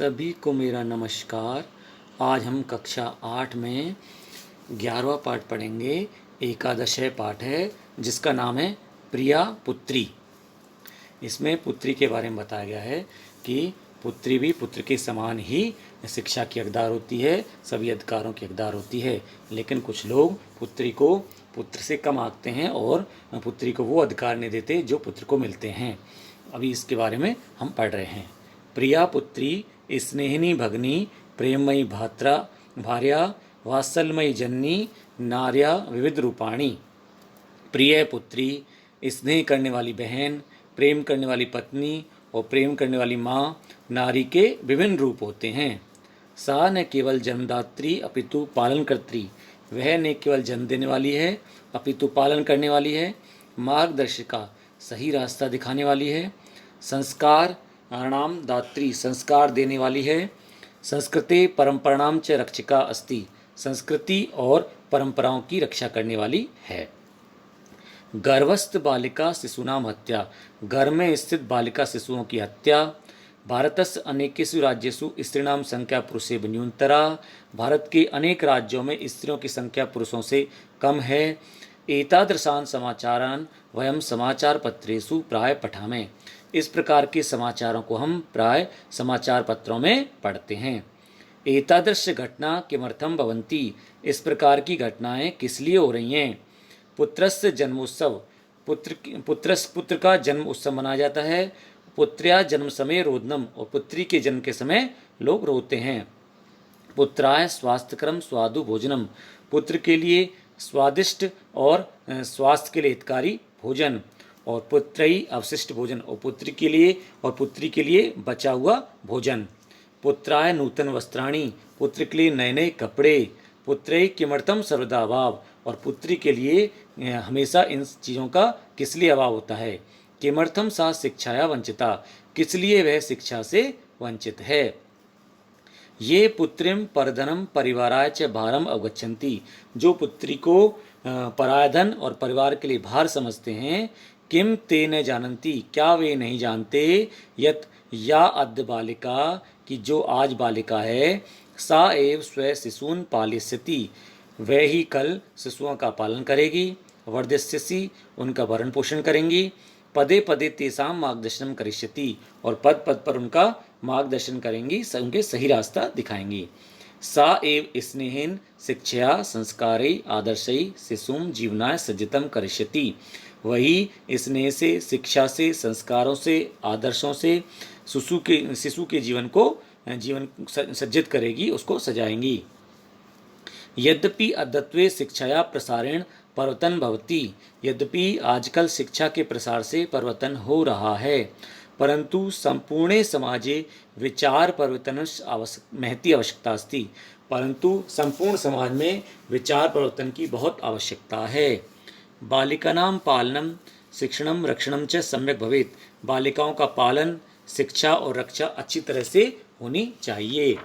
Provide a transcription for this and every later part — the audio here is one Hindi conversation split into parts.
सभी को मेरा नमस्कार। आज हम कक्षा 8 में 11वां पाठ पढ़ेंगे। एकादशय पाठ है जिसका नाम है प्रिया पुत्री। इसमें पुत्री के बारे में बताया गया है कि पुत्री भी पुत्र के समान ही शिक्षा की हकदार होती है, सभी अधिकारों की हकदार होती है। लेकिन कुछ लोग पुत्री को पुत्र से कम आंकते हैं और पुत्री को वो अधिकार नहीं देते जो पुत्र को मिलते हैं। अभी इसके बारे में हम पढ़ रहे हैं। प्रिया पुत्री, स्नेहिनी भगनी, प्रेममयी भात्रा भार्या, वात्सल्यमयी जननी, नार्या विविध रूपाणी। प्रिय पुत्री, स्नेह करने वाली बहन, प्रेम करने वाली पत्नी और प्रेम करने वाली माँ नारी के विभिन्न रूप होते हैं। सा न केवल जन्मदात्री अपितु पालनकर्त्री, वह न केवल जन्म देने वाली है अपितु पालन करने वाली है। मार्गदर्शिका, सही रास्ता दिखाने वाली है। संस्कार नाम दात्री, संस्कार देने वाली है। संस्कृते परंपराणाम च रक्षिका अस्ति, संस्कृति और परंपराओं की रक्षा करने वाली है। गर्भस्थ बालिका शिशूनाम हत्या, गर्भ में स्थित बालिका शिशुओं की हत्या। भारतस्य अनेकेषु राज्येषु स्त्रीणाम संख्या पुरुषे न्यूनतरा, भारत के अनेक राज्यों में स्त्रियों की संख्या पुरुषों से कम है। एतादृशान समाचारान वयम समाचार पत्रेषु प्राय पठामहे, इस प्रकार के समाचारों को हम प्राय समाचार पत्रों में पढ़ते हैं। एतादृश घटना किमर्थम भवन्ति, इस प्रकार की घटनाएं किस लिए हो रही हैं। पुत्रस्य जन्मोत्सव, पुत्र का जन्म उत्सव मनाया जाता है। पुत्र्या जन्म समय रोदनम, और पुत्री के जन्म के समय लोग रोते हैं। पुत्राय स्वास्थ्यकरम स्वादु भोजनम, पुत्र के लिए स्वादिष्ट और स्वास्थ्य के लिए हितकारी भोजन। और पुत्रई अवशिष्ट भोजन, और पुत्री के लिए बचा हुआ भोजन। पुत्राय नूतन वस्त्राणी, पुत्र के लिए नए नए कपड़े। पुत्रई किमर्थम सर्वदा अभाव, और पुत्री के लिए हमेशा इन चीज़ों का किस लिए अभाव होता है। किमर्थम सा शिक्षाया वंचिता, किस लिए वह शिक्षा से वंचित है। ये पुत्रिम परधनम परिवाराय च भारम अवगच्छन्ति, जो पुत्री को परायधन और परिवार के लिए भार समझते हैं। किम ते न जानन्ति, क्या वे नहीं जानते। यत या अद्य बालिका, कि जो आज बालिका है। सा एव स्व शिशून पालिष्यति, वह ही कल शिशुओं का पालन करेगी। वर्धिष्यसि, उनका भरण पोषण करेंगी। पदे पदे तेषां मार्गदर्शनम करिष्यति, और पद पद पर उनका मार्गदर्शन करेंगी, उनके सही रास्ता दिखाएंगी। सा एव स्नेहेन शिक्षया संस्कारै आदर्शै शिशुम जीवनाय सज्जितम करिष्यति, वही स्नेह से, शिक्षा से, संस्कारों से, आदर्शों से शिशु के जीवन सज्जित करेगी, उसको सजाएंगी। यद्यपि अद्यत्वे शिक्षाया प्रसारेण परिवर्तन भवति, यद्यपि आजकल शिक्षा के प्रसार से परिवर्तन हो रहा है, परंतु संपूर्णे समाजे विचार परिवर्तनस्य महती आवश्यकता अस्ति, परंतु संपूर्ण समाज में विचार परिवर्तन की बहुत आवश्यकता है। बालिकानां पालनम शिक्षणम रक्षणम च सम्यक भवेत्, बालिकाओं का पालन, शिक्षा और रक्षा अच्छी तरह से होनी चाहिए।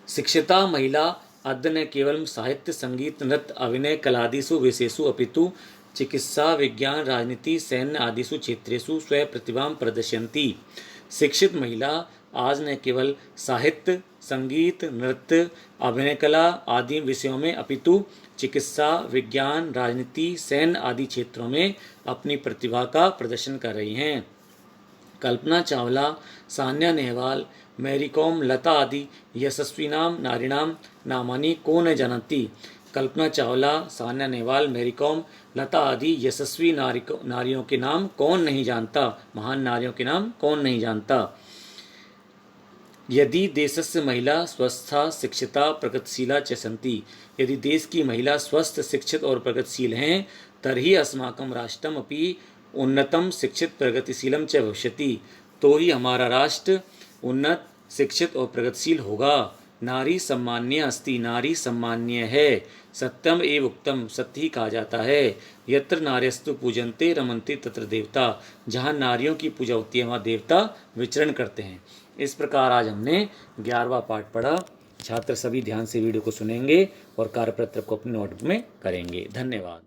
शिक्षिता महिला अद्य न केवल साहित्य, संगीत, नृत्य, अभिनय, कलादिषु विषयेषु अपितु चिकित्सा, विज्ञान, राजनीति, सैन्य आदिषु क्षेत्रेषु स्व प्रतिभां प्रदर्शयन्ति। शिक्षित महिला आज न केवल साहित्य, संगीत, नृत्य, अभिनय कला आदि विषयों में अपितु चिकित्सा, विज्ञान, राजनीति, सैन्य आदि क्षेत्रों में अपनी प्रतिभा का प्रदर्शन कर रही हैं। कल्पना चावला, सान्या नेहवाल, मैरी कॉम, लता आदि यशस्विनाम नारीणाम नामानि को न जानती। कल्पना चावला, सान्या नेहवाल, मैरी कॉम, लता आदि यशस्वी नारियों के नाम कौन नहीं जानता, महान नारियों के नाम कौन नहीं जानता। यदि देशस्य महिला स्वस्था शिक्षिता प्रगतिशीला च सन्ति, यदि देश की महिला स्वस्थ, शिक्षित और प्रगतिशील हैं, तर्हि अस्माकं राष्ट्रम अपि उन्नतम शिक्षित प्रगतिशीलम च भविष्यति, तो ही हमारा राष्ट्र उन्नत, शिक्षित और प्रगतिशील होगा। नारी सम्मान्य अस्ति, नारी सम्मान्य है। सत्यम एव उक्तम, सत्य ही कहा जाता है। यत्र नार्यस्तु पूजन्ते रमन्ते तत्र देवता, जहाँ नारियों की पूजा होती है वहाँ देवता विचरण करते हैं। इस प्रकार आज हमने 11वां पाठ पढ़ा। छात्र सभी ध्यान से वीडियो को सुनेंगे और कार्यपत्र को अपने नोटबुक में करेंगे। धन्यवाद।